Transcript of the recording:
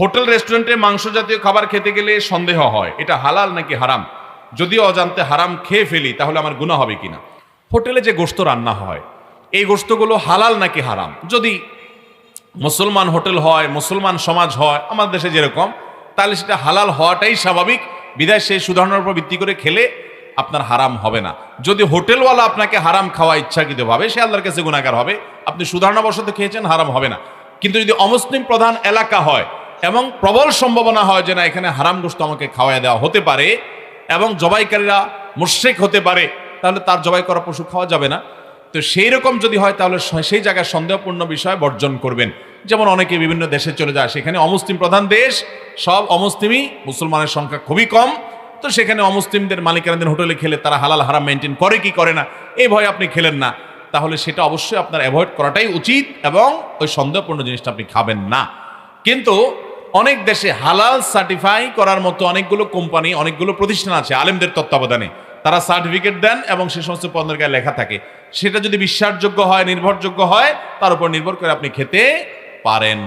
Hotel রেস্টুরেন্টে মাংস জাতীয় খাবার খেতে গেলে সন্দেহ হয় এটা হালাল নাকি হারাম। যদিও অজান্তে হারাম খেয়ে ফেলি তাহলে আমার গুনাহ হবে কিনা। হোটেলে যে গোশত রান্না হয় এই গোশতগুলো হালাল নাকি হারাম। যদি মুসলমান হোটেল হয়, মুসলমান সমাজ হয় আমাদের দেশে যেরকম, তাহলে সেটা হালাল হওয়াটাই স্বাভাবিক। বিধায় সেই সুধারণার উপর ভিত্তি করে খেলে আপনার হারাম হবে না। যদি হোটেলওয়ালা আপনাকে হারাম খাওয়া ইচ্ছাকৃতভাবে, সে আল্লাহর কাছে গুনাহগার হবে। আপনি সুধারণাবশত খেয়েছেন, হারাম হবে না। কিন্তু যদি অমুসলিম প্রধান এলাকা হয় এবং প্রবল সম্ভাবনা হয় যে না এখানে হারাম গোশত আমাকে খাওয়াই দেওয়া হতে পারে এবং জবাইকারীরা মুশরিক হতে পারে, তাহলে তার জবাই করা পশু খাওয়া যাবে না। তো সেই রকম যদি হয় তাহলে সেই জায়গায় সন্দেহপূর্ণ বিষয় বর্জন করবেন। যেমন অনেকে বিভিন্ন দেশে চলে যায়, সেখানে অমুসলিম প্রধান দেশ, সব অমুসলিমই, মুসলমানের সংখ্যা খুবই কম। তো সেখানে অমুসলিমদের মালিকানাধীন হোটেলে খেলে তারা হালাল হারাম মেনটেন করে কি করে না এই ভয়ে আপনি খেলেন না, তাহলে সেটা অবশ্যই আপনার অ্যাভয়েড করাটাই উচিত এবং ওই সন্দেহপূর্ণ জিনিসটা আপনি খাবেন না। কিন্তু অনেক দেশে হালাল সার্টিফাই করার মতো অনেকগুলো কোম্পানি, অনেকগুলো প্রতিষ্ঠান আছে আলেমদের তত্ত্বাবধানে, তারা সার্টিফিকেট দেন এবং সে সমস্ত পণ্যের গায়ে লেখা থাকে। সেটা যদি বিশ্বাসযোগ্য হয়, নির্ভরযোগ্য হয়, তার উপর নির্ভর করে আপনি খেতে পারেন।